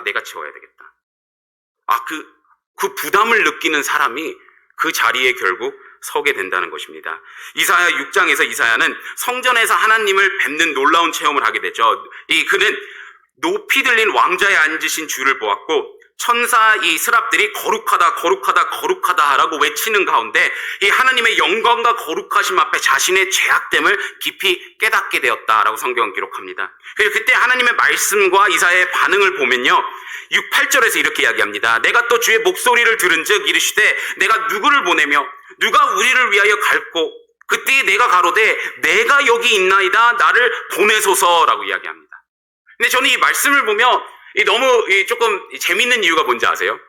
내가 채워야 되겠다. 그 부담을 느끼는 사람이 그 자리에 결국 서게 된다는 것입니다. 이사야 6장에서 이사야는 성전에서 하나님을 뵙는 놀라운 체험을 하게 되죠. 그는 높이 들린 왕좌에 앉으신 주를 보았고 천사 이 스랍들이 거룩하다 거룩하다 거룩하다라고 외치는 가운데 이 하나님의 영광과 거룩하심 앞에 자신의 죄악됨을 깊이 깨닫게 되었다라고 성경은 기록합니다. 그래서 그때 하나님의 말씀과 이사야의 반응을 보면요, 6, 8절에서 이렇게 이야기합니다. 내가 또 주의 목소리를 들은즉 이르시되 내가 누구를 보내며 누가 우리를 위하여 갈고 그때 내가 가로되 내가 여기 있나이다 나를 보내소서라고 이야기합니다. 근데 저는 이 말씀을 보며 너무 조금 재밌는 이유가 뭔지 아세요?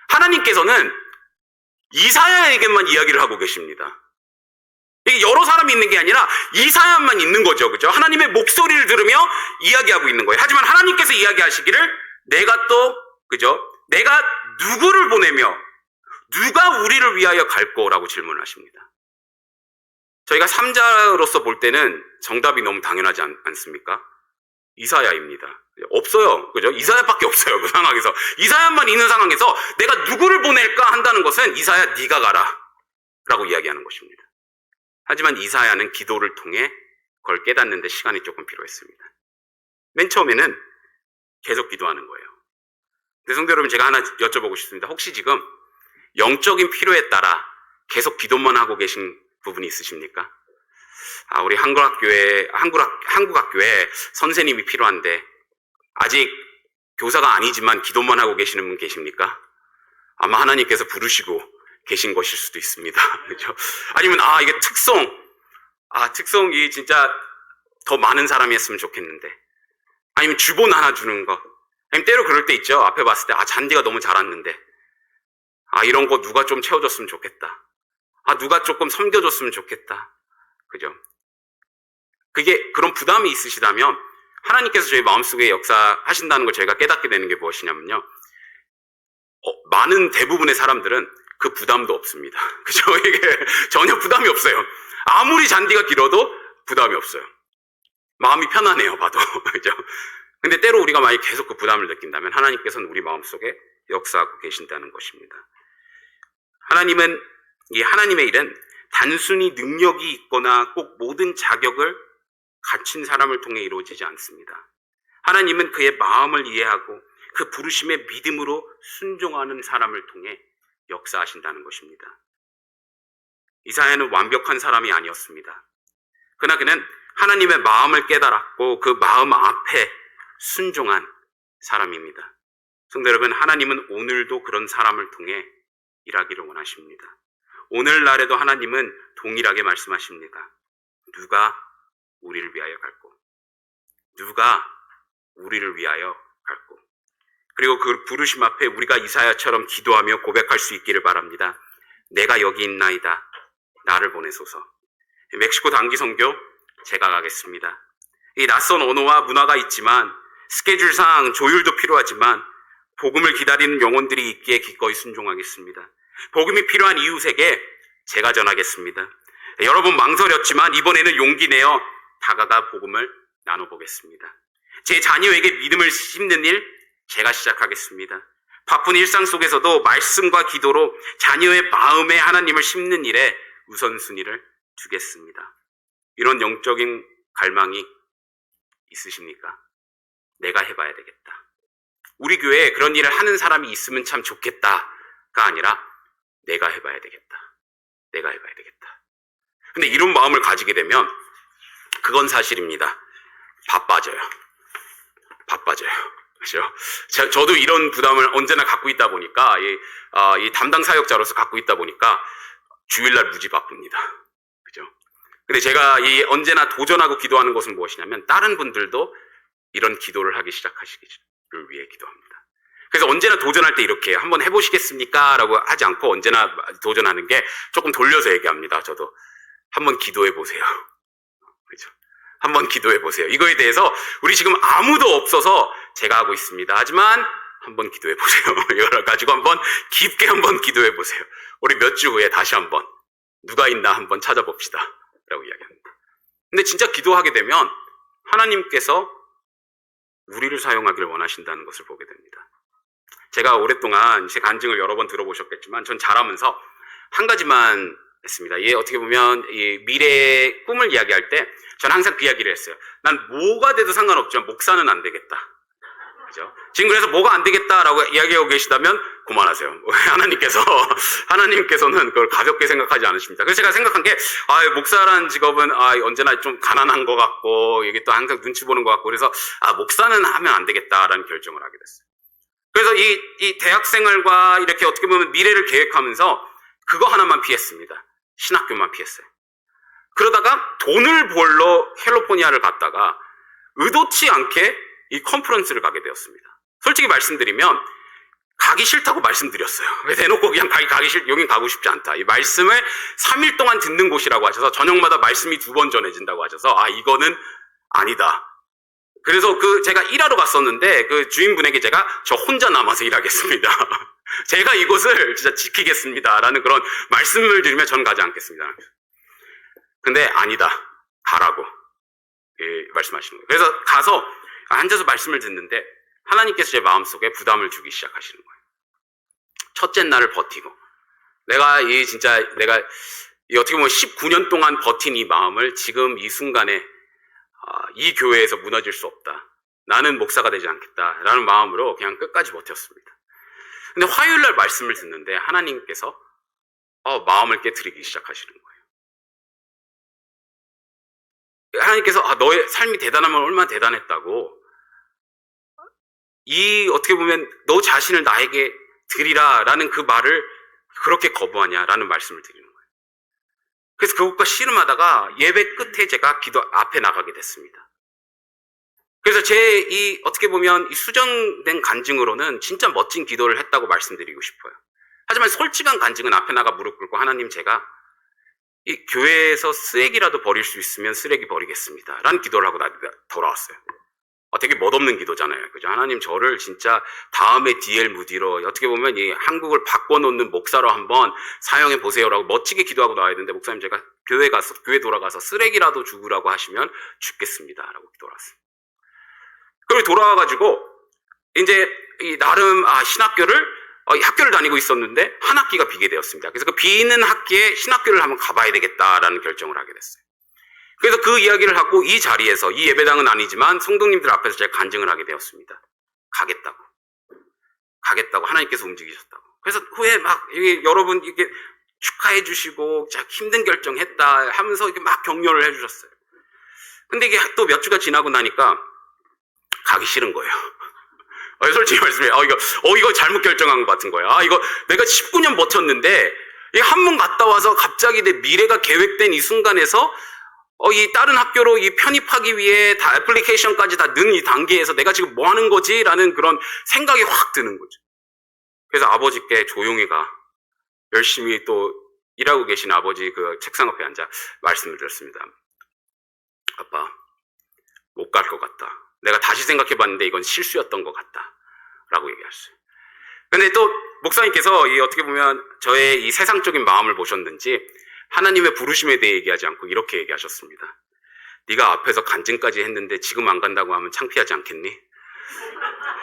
하나님께서는 이사야에게만 이야기를 하고 계십니다. 이게 여러 사람이 있는 게 아니라 이사야만 있는 거죠. 그죠? 하나님의 목소리를 들으며 이야기하고 있는 거예요. 하지만 하나님께서 이야기하시기를 내가 또, 그죠? 내가 누구를 보내며 누가 우리를 위하여 갈 거라고 질문을 하십니다. 저희가 3자로서 볼 때는 정답이 너무 당연하지 않습니까? 이사야입니다. 없어요. 그죠? 이사야밖에 없어요. 그 상황에서. 이사야만 있는 상황에서 내가 누구를 보낼까 한다는 것은 이사야 네가 가라 라고 이야기하는 것입니다. 하지만 이사야는 기도를 통해 그걸 깨닫는 데 시간이 조금 필요했습니다. 맨 처음에는 계속 기도하는 거예요. 근데 성도 여러분, 제가 하나 여쭤보고 싶습니다. 혹시 지금 영적인 필요에 따라 계속 기도만 하고 계신 부분이 있으십니까? 우리 한국학교에 선생님이 필요한데 아직 교사가 아니지만 기도만 하고 계시는 분 계십니까? 아마 하나님께서 부르시고 계신 것일 수도 있습니다. 그렇죠? 아니면 이게 특송이 진짜 더 많은 사람이 했으면 좋겠는데, 아니면 주본 하나 주는 거, 아니면 때로 그럴 때 있죠. 앞에 봤을 때 잔디가 너무 자랐는데 이런 거 누가 좀 채워줬으면 좋겠다. 누가 조금 섬겨줬으면 좋겠다. 그죠? 그런 부담이 있으시다면 하나님께서 저희 마음속에 역사하신다는 걸 저희가 깨닫게 되는 게 무엇이냐면요, 많은 대부분의 사람들은 그 부담도 없습니다. 그죠? 이게 전혀 부담이 없어요. 아무리 잔디가 길어도 부담이 없어요. 마음이 편하네요, 봐도. 그죠? 근데 때로 우리가 만약 계속 그 부담을 느낀다면 하나님께서는 우리 마음속에 역사하고 계신다는 것입니다. 하나님은, 이 하나님의 일은 단순히 능력이 있거나 꼭 모든 자격을 갖춘 사람을 통해 이루어지지 않습니다. 하나님은 그의 마음을 이해하고 그 부르심에 믿음으로 순종하는 사람을 통해 역사하신다는 것입니다. 이사야는 완벽한 사람이 아니었습니다. 그러나 그는 하나님의 마음을 깨달았고 그 마음 앞에 순종한 사람입니다. 성도 여러분, 하나님은 오늘도 그런 사람을 통해 일하기를 원하십니다. 오늘날에도 하나님은 동일하게 말씀하십니다. 누가 우리를 위하여 갈고, 누가 우리를 위하여 갈고. 그리고 그 부르심 앞에 우리가 이사야처럼 기도하며 고백할 수 있기를 바랍니다. 내가 여기 있나이다. 나를 보내소서. 멕시코 단기 선교 제가 가겠습니다. 이 낯선 언어와 문화가 있지만 스케줄상 조율도 필요하지만 복음을 기다리는 영혼들이 있기에 기꺼이 순종하겠습니다. 복음이 필요한 이웃에게 제가 전하겠습니다. 여러 번 망설였지만 이번에는 용기 내어 다가가 복음을 나눠보겠습니다. 제 자녀에게 믿음을 심는 일 제가 시작하겠습니다. 바쁜 일상 속에서도 말씀과 기도로 자녀의 마음에 하나님을 심는 일에 우선순위를 두겠습니다. 이런 영적인 갈망이 있으십니까? 내가 해봐야 되겠다. 우리 교회에 그런 일을 하는 사람이 있으면 참 좋겠다가 아니라 내가 해봐야 되겠다. 내가 해봐야 되겠다. 근데 이런 마음을 가지게 되면 그건 사실입니다. 바빠져요. 그죠? 저도 이런 부담을 언제나 갖고 있다 보니까, 이 담당 사역자로서 갖고 있다 보니까 주일날 무지 바쁩니다. 그죠? 근데 제가 언제나 도전하고 기도하는 것은 무엇이냐면 다른 분들도 이런 기도를 하기 시작하시기를 위해 기도합니다. 그래서 언제나 도전할 때 이렇게 한번 해보시겠습니까? 라고 하지 않고 언제나 도전하는 게 조금 돌려서 얘기합니다. 저도 한번 기도해 보세요. 그죠? 한번 기도해 보세요. 이거에 대해서 우리 지금 아무도 없어서 제가 하고 있습니다. 하지만 한번 기도해 보세요. 이걸 가지고 한번 깊게 한번 기도해 보세요. 우리 몇 주 후에 다시 한번 누가 있나 한번 찾아봅시다. 라고 이야기합니다. 근데 진짜 기도하게 되면 하나님께서 우리를 사용하기를 원하신다는 것을 보게 됩니다. 제가 오랫동안 제 간증을 여러 번 들어보셨겠지만 전 자라면서 한 가지만 했습니다. 어떻게 보면 이 미래의 꿈을 이야기할 때 저는 항상 그 이야기를 했어요. 난 뭐가 돼도 상관없지만 목사는 안 되겠다. 그죠? 지금 그래서 뭐가 안 되겠다라고 이야기하고 계시다면 그만하세요. 하나님께서는 그걸 가볍게 생각하지 않으십니다. 그래서 제가 생각한 게, 목사라는 직업은, 언제나 좀 가난한 것 같고, 이게 또 항상 눈치 보는 것 같고, 그래서, 목사는 하면 안 되겠다라는 결정을 하게 됐어요. 그래서 이 대학 생활과 이렇게 어떻게 보면 미래를 계획하면서 그거 하나만 피했습니다. 신학교만 피했어요. 그러다가 돈을 벌러 캘리포니아를 갔다가 의도치 않게 이 컨퍼런스를 가게 되었습니다. 솔직히 말씀드리면 가기 싫다고 말씀드렸어요. 대놓고 그냥 여긴 가고 싶지 않다. 이 말씀을 3일 동안 듣는 곳이라고 하셔서 저녁마다 말씀이 2번 전해진다고 하셔서 이거는 아니다. 그래서 제가 일하러 갔었는데 그 주인분에게 제가 저 혼자 남아서 일하겠습니다. 제가 이곳을 진짜 지키겠습니다라는 그런 말씀을 드리면 저는 가지 않겠습니다. 근데 아니다. 가라고 말씀하시는 거예요. 그래서 가서 앉아서 말씀을 듣는데 하나님께서 제 마음속에 부담을 주기 시작하시는 거예요. 첫째 날을 버티고 내가 어떻게 보면 19년 동안 버틴 이 마음을 지금 이 순간에 이 교회에서 무너질 수 없다. 나는 목사가 되지 않겠다라는 마음으로 그냥 끝까지 버텼습니다. 근데 화요일 날 말씀을 듣는데 하나님께서 마음을 깨트리기 시작하시는 거예요. 하나님께서 너의 삶이 대단하면 얼마나 대단했다고 어떻게 보면 너 자신을 나에게 드리라라는 그 말을 그렇게 거부하냐라는 말씀을 드리는 거예요. 그래서 그것과 씨름하다가 예배 끝에 제가 기도 앞에 나가게 됐습니다. 그래서 어떻게 보면 이 수정된 간증으로는 진짜 멋진 기도를 했다고 말씀드리고 싶어요. 하지만 솔직한 간증은 앞에 나가 무릎 꿇고 하나님 제가 이 교회에서 쓰레기라도 버릴 수 있으면 쓰레기 버리겠습니다. 라는 기도를 하고 돌아왔어요. 되게 멋없는 기도잖아요. 그죠? 하나님 저를 진짜 다음에 D.L. 무디로 어떻게 보면 이 한국을 바꿔놓는 목사로 한번 사용해 보세요라고 멋지게 기도하고 나와야 되는데 목사님 제가 교회 돌아가서 쓰레기라도 주우라고 하시면 죽겠습니다라고 기도했어요. 그리고 돌아와가지고 이제 나름 학교를 다니고 있었는데 한 학기가 비게 되었습니다. 그래서 그 비는 학기에 신학교를 한번 가봐야 되겠다라는 결정을 하게 됐어요. 그래서 그 이야기를 하고 이 자리에서 이 예배당은 아니지만 성도님들 앞에서 제가 간증을 하게 되었습니다. 가겠다고 하나님께서 움직이셨다고. 그래서 후에 여러분 이렇게 축하해 주시고 힘든 결정했다 하면서 이렇게 막 격려를 해 주셨어요. 근데 이게 또 몇 주가 지나고 나니까 가기 싫은 거예요. 솔직히 말씀해. 이거 잘못 결정한 것 같은 거야. 이거 내가 19년 버텼는데 한 번 갔다 와서 갑자기 내 미래가 계획된 이 순간에서 이 다른 학교로 편입하기 위해 다 애플리케이션까지 다 넣은 이 단계에서 내가 지금 뭐 하는 거지? 라는 그런 생각이 확 드는 거죠. 그래서 아버지께 조용히 열심히 또 일하고 계신 아버지 그 책상 앞에 앉아 말씀을 드렸습니다. 아빠, 못 갈 것 같다. 내가 다시 생각해 봤는데 이건 실수였던 것 같다. 라고 얘기했어요. 근데 또 목사님께서 어떻게 보면 저의 이 세상적인 마음을 보셨는지 하나님의 부르심에 대해 얘기하지 않고 이렇게 얘기하셨습니다. 네가 앞에서 간증까지 했는데 지금 안 간다고 하면 창피하지 않겠니?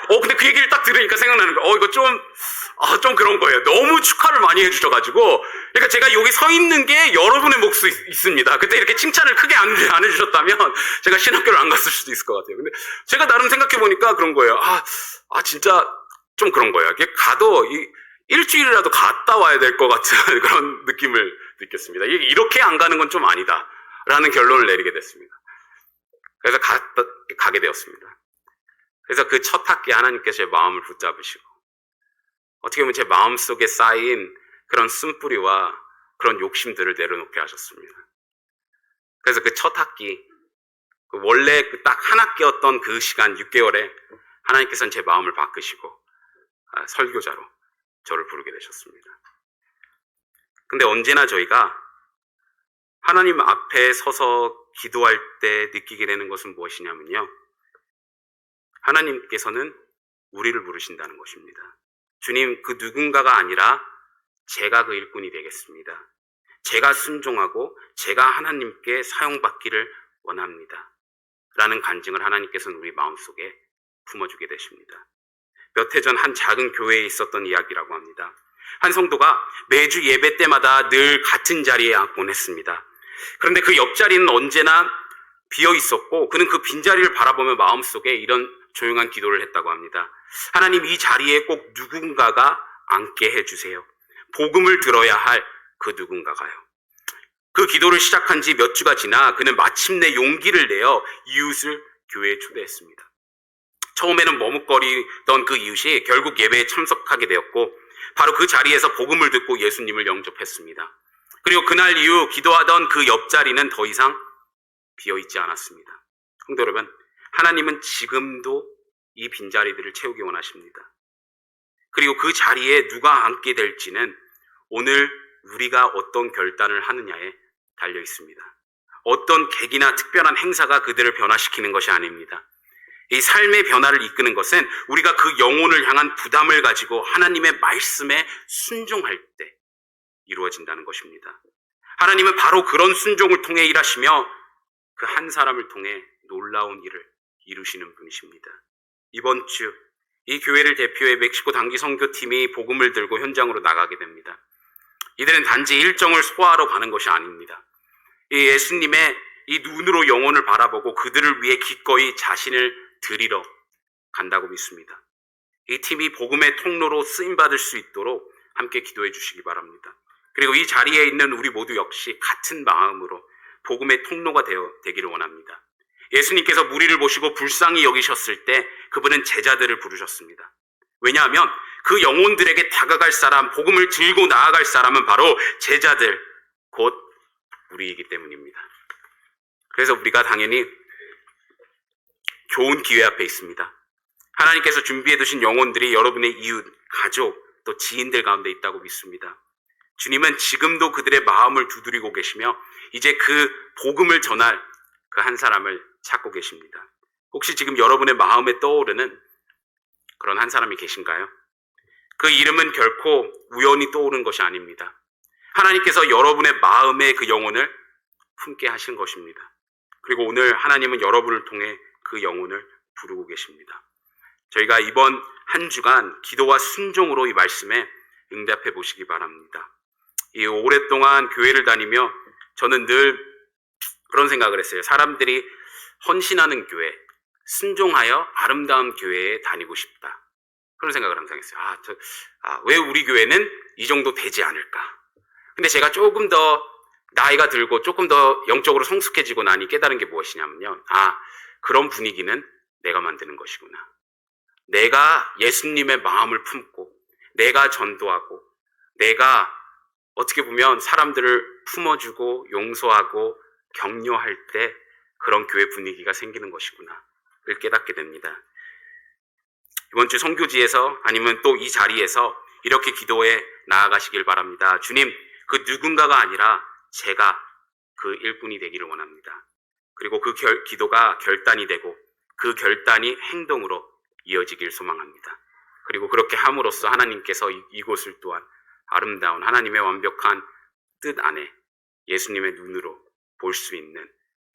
근데 그 얘기를 딱 들으니까 생각나는 거예요. 이거 좀 그런 거예요. 너무 축하를 많이 해주셔가지고. 그러니까 제가 여기 서 있는 게 여러분의 몫이 있습니다. 그때 이렇게 칭찬을 크게 안 해주셨다면 제가 신학교를 안 갔을 수도 있을 것 같아요. 근데 제가 나름 생각해보니까 그런 거예요. 진짜 좀 그런 거예요. 가도 일주일이라도 갔다 와야 될 것 같은 그런 느낌을 느꼈습니다. 이렇게 안 가는 건 좀 아니다. 라는 결론을 내리게 됐습니다. 그래서 가게 되었습니다. 그래서 그 첫 학기에 하나님께서 제 마음을 붙잡으시고 어떻게 보면 제 마음속에 쌓인 그런 쓴뿌리와 그런 욕심들을 내려놓게 하셨습니다. 그래서 그 첫 학기, 원래 딱 한 학기였던 그 시간 6개월에 하나님께서는 제 마음을 바꾸시고 설교자로 저를 부르게 되셨습니다. 근데 언제나 저희가 하나님 앞에 서서 기도할 때 느끼게 되는 것은 무엇이냐면요. 하나님께서는 우리를 부르신다는 것입니다. 주님, 그 누군가가 아니라 제가 그 일꾼이 되겠습니다. 제가 순종하고 제가 하나님께 사용받기를 원합니다. 라는 간증을 하나님께서는 우리 마음속에 품어주게 되십니다. 몇 해 전 한 작은 교회에 있었던 이야기라고 합니다. 한 성도가 매주 예배 때마다 늘 같은 자리에 앉곤 했습니다. 그런데 그 옆자리는 언제나 비어 있었고 그는 그 빈자리를 바라보며 마음속에 이런 조용한 기도를 했다고 합니다. 하나님, 이 자리에 꼭 누군가가 앉게 해주세요. 복음을 들어야 할 그 누군가가요. 그 기도를 시작한 지 몇 주가 지나 그는 마침내 용기를 내어 이웃을 교회에 초대했습니다. 처음에는 머뭇거리던 그 이웃이 결국 예배에 참석하게 되었고, 바로 그 자리에서 복음을 듣고 예수님을 영접했습니다. 그리고 그날 이후 기도하던 그 옆자리는 더 이상 비어있지 않았습니다. 성도 여러분, 하나님은 지금도 이 빈자리들을 채우기 원하십니다. 그리고 그 자리에 누가 앉게 될지는 오늘 우리가 어떤 결단을 하느냐에 달려 있습니다. 어떤 계기나 특별한 행사가 그들을 변화시키는 것이 아닙니다. 이 삶의 변화를 이끄는 것은 우리가 그 영혼을 향한 부담을 가지고 하나님의 말씀에 순종할 때 이루어진다는 것입니다. 하나님은 바로 그런 순종을 통해 일하시며 그 한 사람을 통해 놀라운 일을 이루시는 분이십니다. 이번 주 이 교회를 대표해 멕시코 단기 선교팀이 복음을 들고 현장으로 나가게 됩니다. 이들은 단지 일정을 소화하러 가는 것이 아닙니다. 이 예수님의 이 눈으로 영혼을 바라보고 그들을 위해 기꺼이 자신을 드리러 간다고 믿습니다. 이 팀이 복음의 통로로 쓰임받을 수 있도록 함께 기도해 주시기 바랍니다. 그리고 이 자리에 있는 우리 모두 역시 같은 마음으로 복음의 통로가 되기를 원합니다. 예수님께서 무리를 보시고 불쌍히 여기셨을 때 그분은 제자들을 부르셨습니다. 왜냐하면 그 영혼들에게 다가갈 사람, 복음을 들고 나아갈 사람은 바로 제자들, 곧 우리이기 때문입니다. 그래서 우리가 당연히 좋은 기회 앞에 있습니다. 하나님께서 준비해 두신 영혼들이 여러분의 이웃, 가족, 또 지인들 가운데 있다고 믿습니다. 주님은 지금도 그들의 마음을 두드리고 계시며 이제 그 복음을 전할 그 한 사람을 찾고 계십니다. 혹시 지금 여러분의 마음에 떠오르는 그런 한 사람이 계신가요? 그 이름은 결코 우연히 떠오른 것이 아닙니다. 하나님께서 여러분의 마음에 그 영혼을 품게 하신 것입니다. 그리고 오늘 하나님은 여러분을 통해 그 영혼을 부르고 계십니다. 저희가 이번 한 주간 기도와 순종으로 이 말씀에 응답해 보시기 바랍니다. 이 오랫동안 교회를 다니며 저는 늘 그런 생각을 했어요. 사람들이 헌신하는 교회, 순종하여 아름다운 교회에 다니고 싶다. 그런 생각을 항상 했어요. 왜 우리 교회는 이 정도 되지 않을까? 근데 제가 조금 더 나이가 들고 조금 더 영적으로 성숙해지고 나니 깨달은 게 무엇이냐면요. 그런 분위기는 내가 만드는 것이구나. 내가 예수님의 마음을 품고, 내가 전도하고, 내가 어떻게 보면 사람들을 품어주고 용서하고 격려할 때 그런 교회 분위기가 생기는 것이구나. 를 깨닫게 됩니다. 이번 주 선교지에서 아니면 또 이 자리에서 이렇게 기도해 나아가시길 바랍니다. 주님, 그 누군가가 아니라 제가 그 일꾼이 되기를 원합니다. 그리고 그 기도가 결단이 되고 그 결단이 행동으로 이어지길 소망합니다. 그리고 그렇게 함으로써 하나님께서 이곳을 또한 아름다운 하나님의 완벽한 뜻 안에 예수님의 눈으로 볼 수 있는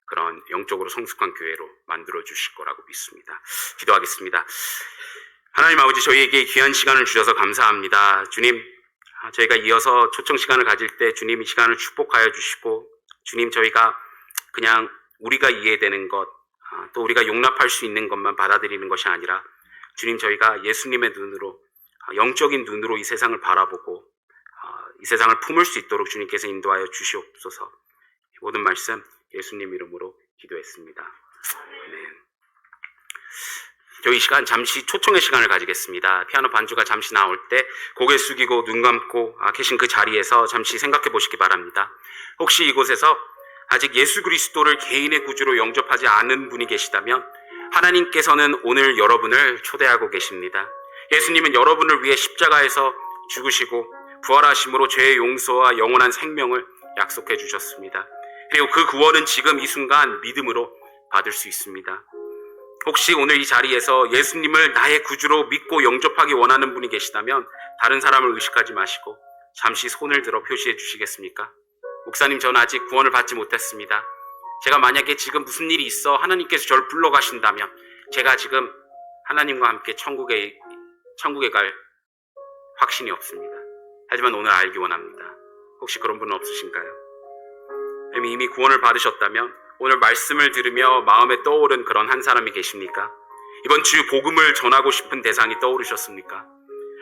그런 영적으로 성숙한 교회로 만들어 주실 거라고 믿습니다. 기도하겠습니다. 하나님 아버지, 저희에게 귀한 시간을 주셔서 감사합니다. 주님, 저희가 이어서 초청 시간을 가질 때 주님 이 시간을 축복하여 주시고, 주님, 저희가 그냥 우리가 이해되는 것, 또 우리가 용납할 수 있는 것만 받아들이는 것이 아니라 주님, 저희가 예수님의 눈으로, 영적인 눈으로 이 세상을 바라보고 이 세상을 품을 수 있도록 주님께서 인도하여 주시옵소서. 모든 말씀 예수님 이름으로 기도했습니다. 아멘. 저희 시간 잠시 초청의 시간을 가지겠습니다. 피아노 반주가 잠시 나올 때 고개 숙이고 눈 감고 계신 그 자리에서 잠시 생각해 보시기 바랍니다. 혹시 이곳에서 아직 예수 그리스도를 개인의 구주로 영접하지 않은 분이 계시다면 하나님께서는 오늘 여러분을 초대하고 계십니다. 예수님은 여러분을 위해 십자가에서 죽으시고 부활하심으로 죄의 용서와 영원한 생명을 약속해 주셨습니다. 그리고 그 구원은 지금 이 순간 믿음으로 받을 수 있습니다. 혹시 오늘 이 자리에서 예수님을 나의 구주로 믿고 영접하기 원하는 분이 계시다면 다른 사람을 의식하지 마시고 잠시 손을 들어 표시해 주시겠습니까? 목사님, 저는 아직 구원을 받지 못했습니다. 제가 만약에 지금 무슨 일이 있어 하나님께서 저를 불러가신다면 제가 지금 하나님과 함께 천국에 갈 확신이 없습니다. 하지만 오늘 알기 원합니다. 혹시 그런 분은 없으신가요? 이미 구원을 받으셨다면 오늘 말씀을 들으며 마음에 떠오른 그런 한 사람이 계십니까? 이번 주 복음을 전하고 싶은 대상이 떠오르셨습니까?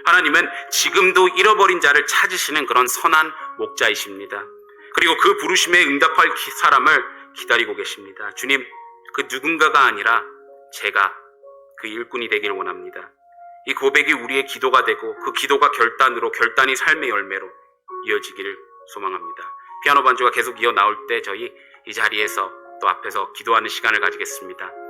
하나님은 지금도 잃어버린 자를 찾으시는 그런 선한 목자이십니다. 그리고 그 부르심에 응답할 사람을 기다리고 계십니다. 주님, 그 누군가가 아니라 제가 그 일꾼이 되길 원합니다. 이 고백이 우리의 기도가 되고 그 기도가 결단이 삶의 열매로 이어지기를 소망합니다. 피아노 반주가 계속 이어 나올 때 저희 이 자리에서 또 앞에서 기도하는 시간을 가지겠습니다.